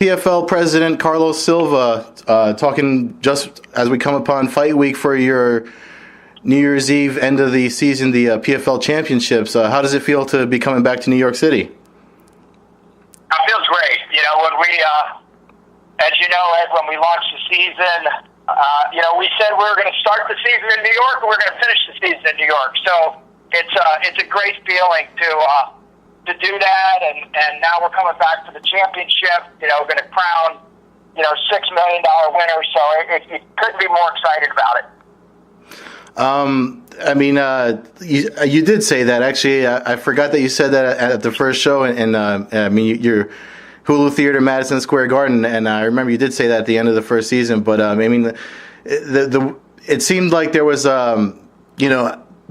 PFL President Carlos Silva talking just as we come upon fight week for your New Year's Eve end of the season, the PFL Championships. How does it feel to be coming back to New York City? It feels great. You know, when we, as you know, Ed, when we launched the season, we said we were going to start the season in New York and we are going to finish the season in New York. So it's a great feeling to do that, and now we're coming back to the championship. You know, we're going to crown, $6 million winner. So it couldn't be more excited about it. You did say that. Actually, I forgot that you said that at the first show, and your Hulu Theater, Madison Square Garden, and I remember you did say that at the end of the first season. But it seemed like there was,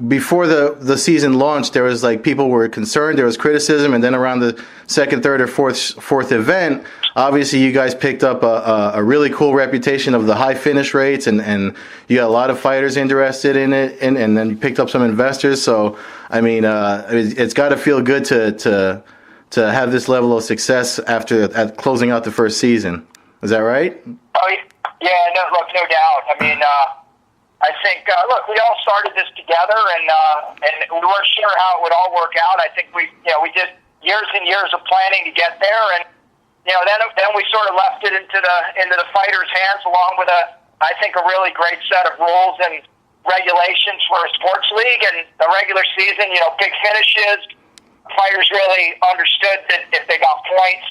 before the season launched, there was like people were concerned, there was criticism, and then around the second, third, or fourth event, obviously you guys picked up a really cool reputation of the high finish rates, and you got a lot of fighters interested in it, and then you picked up some investors. So it's got to feel good to have this level of success at closing out the first season. Is that right? Oh yeah, no doubt. I think, we all started this together, and we weren't sure how it would all work out. I think we did years and years of planning to get there, and then we sort of left it into the fighters' hands, along with a really great set of rules and regulations for a sports league and the regular season. Big finishes. Fighters really understood that if they got points,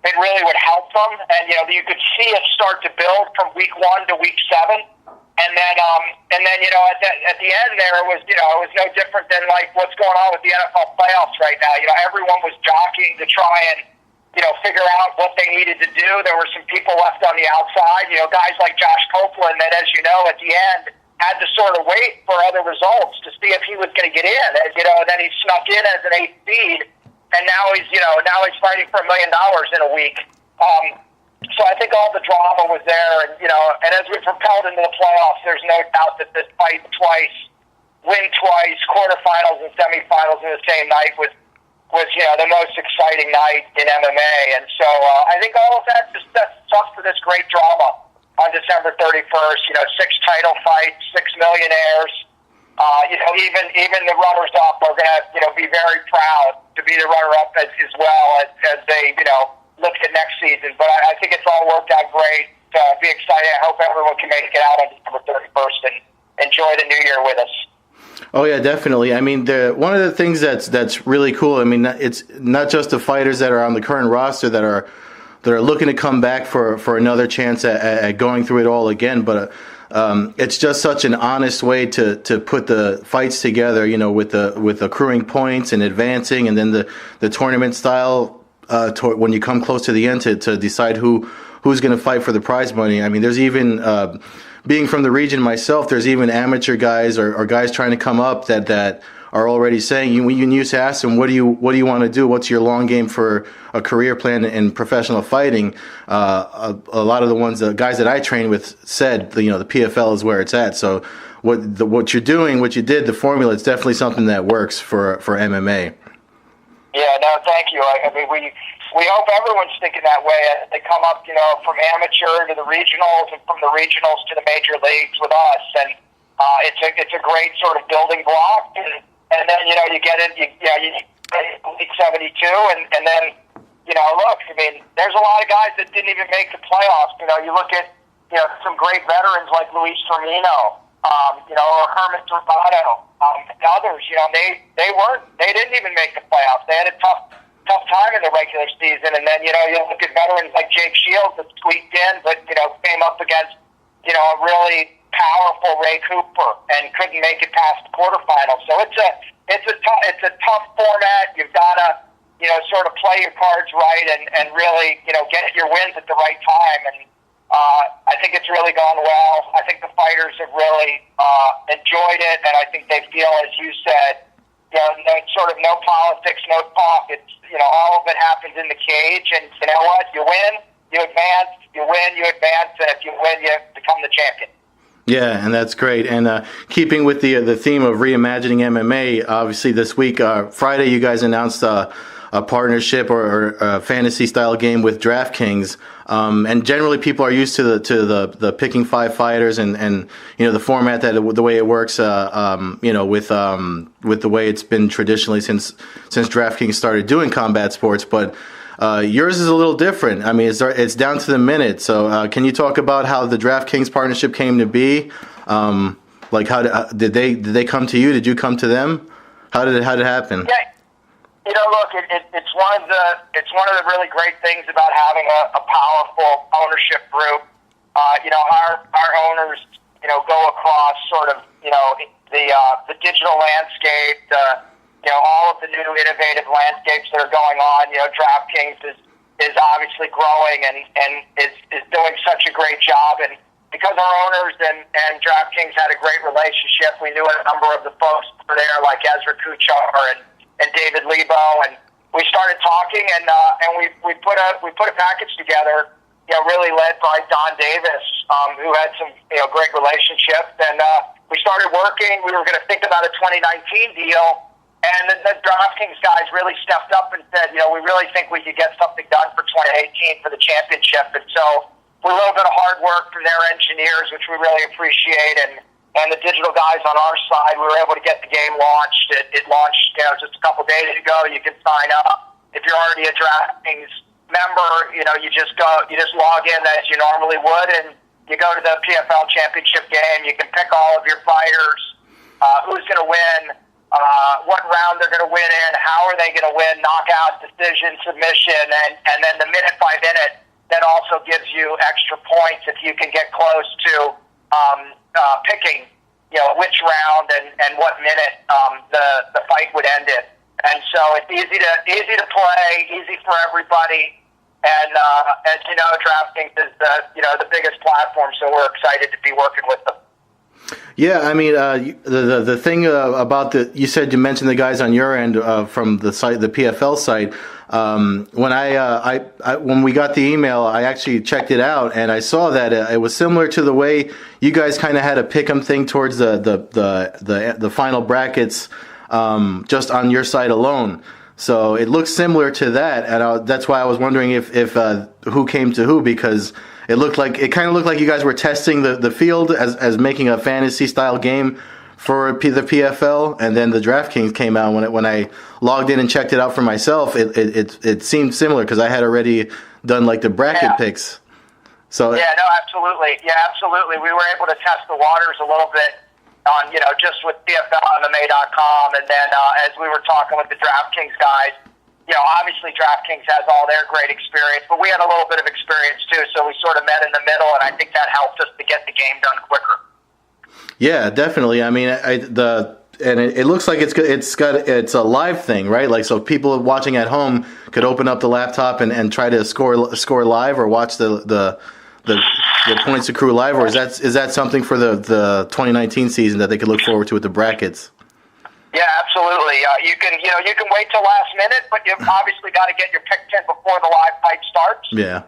it really would help them, and you could see it start to build from week 1 to week 7. And then at the end there, it was no different than like what's going on with the NFL playoffs right now. Everyone was jockeying to try and figure out what they needed to do. There were some people left on the outside. Guys like Josh Copeland that, as you know, at the end had to sort of wait for other results to see if he was going to get in. And then he snuck in as an 8th seed, and now he's fighting for $1 million in a week. So I think all the drama was there, and as we propelled into the playoffs, there's no doubt that this fight twice, win twice, quarterfinals and semifinals in the same night was the most exciting night in MMA. And so I think all of that just sets up for this great drama on December 31st. 6 title fights, 6 millionaires. Even the runners-up are going to be very proud to be the runner-up as well as they look at next season. But I think it's all worked out great. Be excited. I hope everyone can make it out on December 31st and enjoy the new year with us. Oh yeah, definitely. One of the things that's really cool. It's not just the fighters that are on the current roster that are looking to come back for another chance at going through it all again, but it's just such an honest way to put the fights together. With accruing points and advancing, and then the tournament style. When you come close to the end to decide who's going to fight for the prize money. There's even, being from the region myself, there's even amateur guys or guys trying to come up that are already saying, you used to ask them, what do you want to do? What's your long game for a career plan in professional fighting? A lot of the guys that I train with said, the PFL is where it's at. So what you're doing, what you did, the formula, it's definitely something that works for MMA. Yeah, no, thank you. We hope everyone's thinking that way. They come up, from amateur to the regionals, and from the regionals to the major leagues with us, and it's a great sort of building block. And then you get in, you Elite 72, and then look, there's a lot of guys that didn't even make the playoffs. You look at some great veterans like Luis Firmino, or Herman Tornado, and others. They didn't even make the playoffs. They had a tough time in the regular season, and then you look at veterans like Jake Shields that squeaked in, but came up against a really powerful Ray Cooper and couldn't make it past the quarterfinals. So it's a tough format. You've got to sort of play your cards right and really get your wins at the right time. And I think it's really gone well. I think the fighters have really enjoyed it, and I think they feel, as you said, sort of no politics, no talk. It's all of it happens in the cage, and you know what? You win, you advance. You win, you advance, and if you win, you become the champion. Yeah, and that's great. And keeping with the theme of reimagining MMA, obviously this week, Friday, you guys announced a a partnership or a fantasy style game with DraftKings. And generally, people are used to the picking 5 fighters and the format the way it works. With the way it's been traditionally since DraftKings started doing combat sports, but yours is a little different. I mean, it's down to the minute. So, can you talk about how the DraftKings partnership came to be? Did they come to you? Did you come to them? How did it happen? Yeah. Look, it's one of the really great things about having a powerful ownership group. Our owners, go across sort of, the digital landscape, all of the new innovative landscapes that are going on. DraftKings is obviously growing and is doing such a great job. And because our owners and DraftKings had a great relationship, we knew a number of the folks were there, like Ezra Kuchar and David Lebo, and we started talking, and we put a package together, really led by Don Davis, who had some great relationships, and we started working. We were going to think about a 2019 deal, and the DraftKings guys really stepped up and said, we really think we could get something done for 2018 for the championship, and so with a little bit of hard work from their engineers, which we really appreciate, and the digital guys on our side, we were able to get the game launched. It launched just a couple days ago. You can sign up. If you're already a DraftKings member, you just log in as you normally would, and you go to the PFL Championship game. You can pick all of your fighters, who's going to win, what round they're going to win in, how are they going to win, knockout, decision, submission, and then the minute by minute that also gives you extra points if you can get close to picking, which round and what minute the fight would end in. And so it's easy to play, easy for everybody. And as you know, DraftKings is the biggest platform, so we're excited to be working with them. Yeah, I mean, the thing about you said you mentioned the guys on your end from the site, the PFL site. When we got the email, I actually checked it out, and I saw that it was similar to the way you guys kind of had a pick'em thing towards the final brackets, just on your site alone. So it looks similar to that, and that's why I was wondering if who came to who, because it kind of looked like you guys were testing the field as making a fantasy style game for the PFL, and then the DraftKings came out. When I logged in and checked it out for myself, it seemed similar because I had already done the bracket picks. So absolutely, we were able to test the waters a little bit on just with PFLMMA.com, and then as we were talking with the DraftKings guys, obviously DraftKings has all their great experience, but we had a little bit of experience too, so we sort of met in the middle, and I think that helped us to get the game done quicker. Yeah, definitely. I mean, it looks like it's a live thing, right? So people watching at home could open up the laptop and try to score live or watch the points accrue live, or is that something for the 2019 season that they could look forward to with the brackets? Yeah, absolutely. You can wait till last minute, but you've obviously got to get your pick in before the live fight starts. Yeah.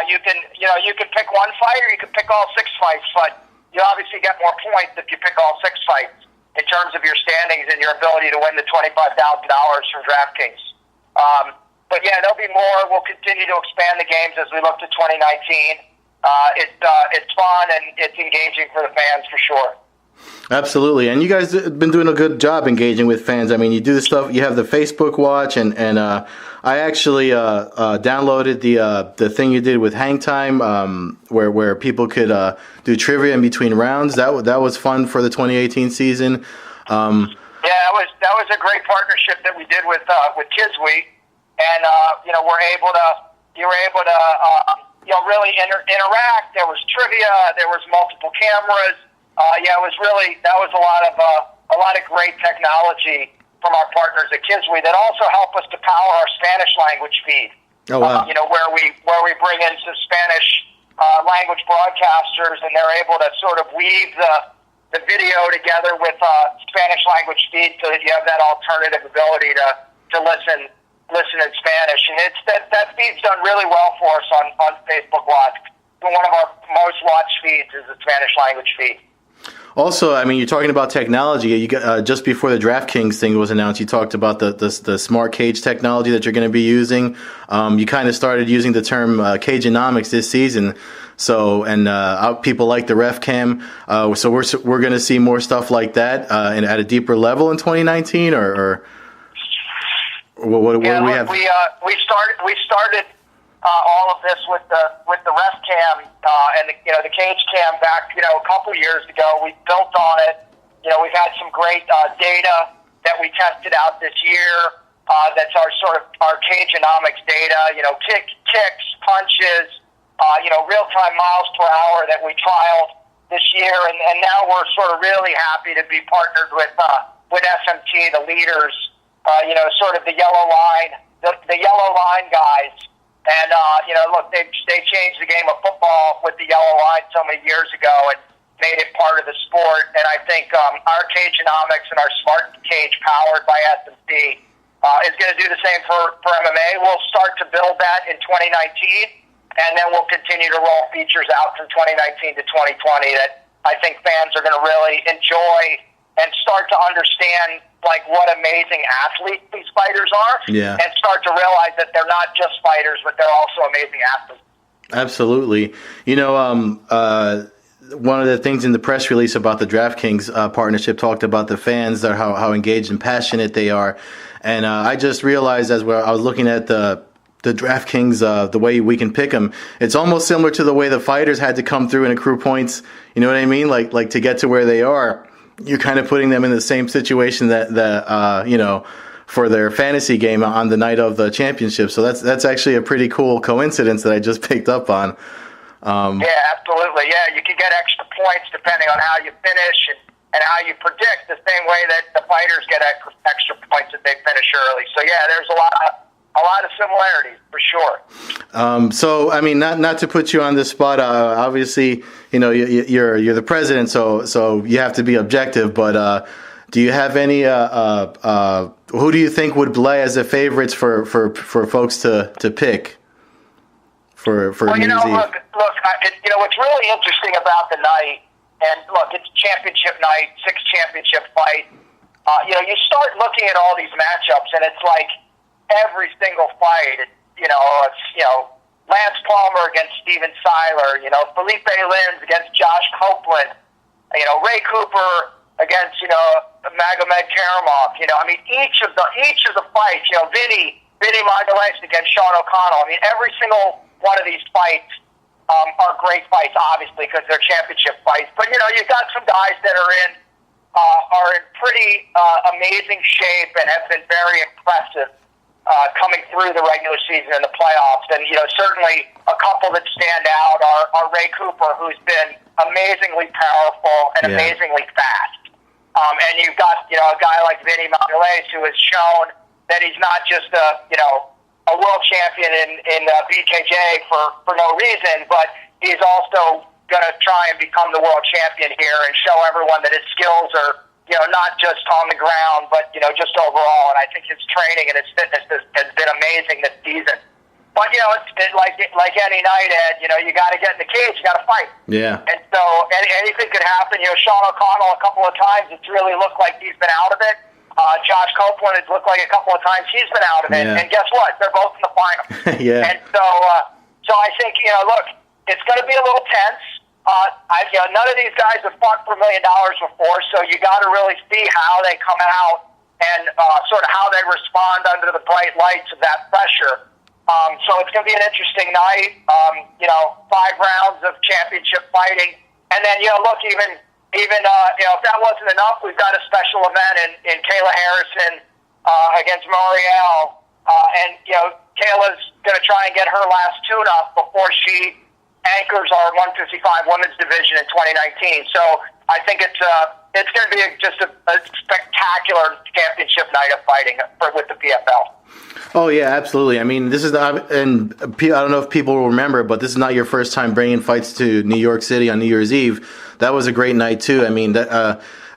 You can pick one fight or you can pick all 6 fights, but you obviously get more points if you pick all 6 fights in terms of your standings and your ability to win the $25,000 from DraftKings. But yeah, there'll be more. We'll continue to expand the games as we look to 2019. It's fun and it's engaging for the fans for sure. Absolutely, and you guys have been doing a good job engaging with fans. I mean, you do the stuff. You have the Facebook Watch, and I actually downloaded the thing you did with Hang Time, where people could do trivia in between rounds. That was fun for the 2018 season. Yeah, that was a great partnership that we did with Kids Week, and you were able to really interact. There was trivia. There was multiple cameras. That was a lot of great technology from our partners at Kids Week that also help us to power our Spanish language feed. Oh wow! Where we bring in some Spanish language broadcasters, and they're able to sort of weave the video together with Spanish language feed, so that you have that alternative ability to listen in Spanish. And that feed's done really well for us on Facebook Watch. One of our most watched feeds is the Spanish language feed. Also, I mean, you're talking about technology. You got, just before the DraftKings thing was announced, you talked about the smart cage technology that you're going to be using. You kind of started using the term cageonomics this season. So, and people like the ref cam. So we're going to see more stuff like that and at a deeper level in 2019, or what do we have? We started all of this with the ref cam and the cage cam back a couple years ago. We built on it. We've had some great data that we tested out this year. That's our cageonomics data. Kicks, punches. Real-time miles per hour that we trialed this year, and now we're sort of really happy to be partnered with SMT, the leaders. Sort of the yellow line guys. And, look, they changed the game of football with the yellow line so many years ago and made it part of the sport. And I think our cageonomics and our smart cage powered by SMC is going to do the same for MMA. We'll start to build that in 2019, and then we'll continue to roll features out from 2019 to 2020 that I think fans are going to really enjoy and start to understand what amazing athletes these fighters are, and start to realize that they're not just fighters, but they're also amazing athletes. Absolutely. One of the things in the press release about the DraftKings partnership talked about the fans, how engaged and passionate they are. And I just realized as I was looking at the DraftKings, the way we can pick them, it's almost similar to the way the fighters had to come through and accrue points. You know what I mean? Like to get to where they are. You're kind of putting them in the same situation that for their fantasy game on the night of the championship. So that's actually a pretty cool coincidence that I just picked up on. Yeah, absolutely. Yeah, you can get extra points depending on how you finish and how you predict, the same way that the fighters get extra points if they finish early. So yeah, there's a lot of similarities for sure. So I mean, not to put you on the spot. Obviously, you're the president, so you have to be objective. But do you have any? Who do you think would play as the favorites for folks to pick for Well, New Year's Eve? look. What's really interesting about the night, and look, it's championship night, 6 championship fights. You start looking at all these matchups, and it's like every single fight. It's Lance Palmer against Steven Seiler, Felipe Lins against Josh Copeland, Ray Cooper against, Magomed Karamov. Each of the fights, Vinny Magalhaes against Sean O'Connell. Every single one of these fights are great fights, obviously, because they're championship fights. But, you've got some guys that are in pretty amazing shape and have been very impressive coming through the regular season and the playoffs. And, certainly a couple that stand out are Ray Cooper, who's been amazingly powerful and amazingly fast. And you've got, a guy like Vinny Magalhaes, who has shown that he's not just a world champion in BKJ for no reason, but he's also going to try and become the world champion here and show everyone that his skills are, not just on the ground, but, just overall. And I think his training and his fitness has been amazing this season. But, it's like any night, Ed, you got to get in the cage, you got to fight. Yeah. And so anything could happen. Sean O'Connell a couple of times, it's really looked like he's been out of it. Josh Copeland, it's looked like a couple of times he's been out of it. Yeah. And guess what? They're both in the final. Yeah. And so I think, look, it's going to be a little tense. None of these guys have fought for $1 million before, so you got to really see how they come out and sort of how they respond under the bright lights of that pressure. So it's going to be an interesting night. 5 rounds of championship fighting, and then look, even if that wasn't enough, we've got a special event in Kayla Harrison against Moriel, and Kayla's going to try and get her last tune-up before she anchors our 155 women's division in 2019. So I think it's going to be just a spectacular championship night of fighting with the PFL. Oh yeah, absolutely. This is not, and I don't know if people will remember, but this is not your first time bringing fights to New York City on New Year's Eve. That was a great night too.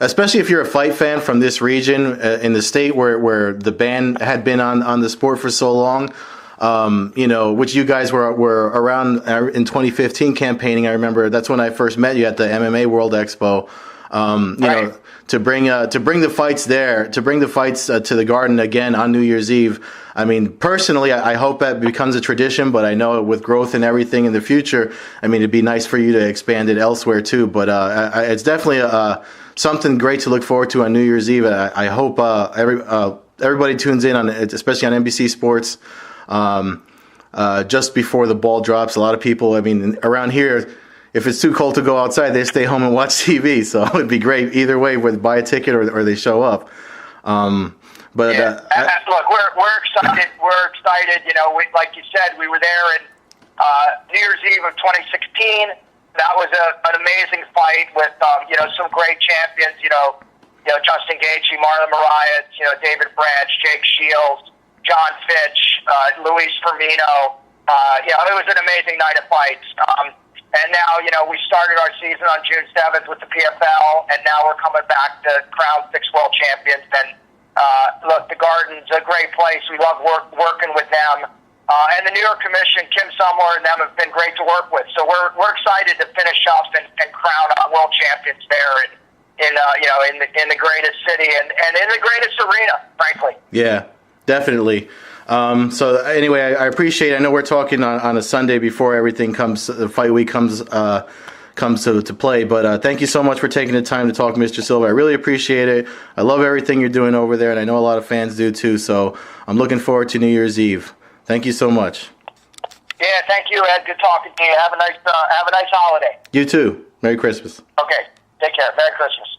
Especially if you're a fight fan from this region in the state where the ban had been on the sport for so long. Which you guys were around in 2015 campaigning. I remember that's when I first met you at the MMA World Expo. know, to bring the fights there, to bring the fights to the Garden again on New Year's Eve. I mean, personally, I hope that becomes a tradition, but I know with growth and everything in the future, I mean, it'd be nice for you to expand it elsewhere too. But it's definitely something great to look forward to on New Year's Eve. I hope everybody tunes in on, especially on NBC Sports, just before the ball drops. A lot of people, I mean, around here, if it's too cold to go outside, they stay home and watch TV. So it'd be great either way, whether buy a ticket or they show up. Look, we're excited. We're excited. You know, like you said, we were there in New Year's Eve of 2016. That was an amazing fight with some great champions. You know, Justin Gaethje, Marlon Moraes, David Branch, Jake Shields, John Fitch, Luis Firmino. It was an amazing night of fights. And now, we started our season on June 7th with the PFL, and now we're coming back to crown 6 world champions. And look, the Garden's a great place. We love working with them. And the New York Commission, Kim Sumler and them have been great to work with. So we're excited to finish up and crown our world champions there in the greatest city and in the greatest arena, frankly. Yeah, definitely. So anyway, I appreciate it. I know we're talking on a Sunday before everything the fight week comes to play, but thank you so much for taking the time to talk, Mr. Silva. I really appreciate it. I love everything you're doing over there, and I know a lot of fans do too, so I'm looking forward to New Year's Eve. Thank you so much. Yeah, thank you, Ed. Good talking to you. Have a nice holiday. You too. Merry Christmas. Okay. Take care. Merry Christmas.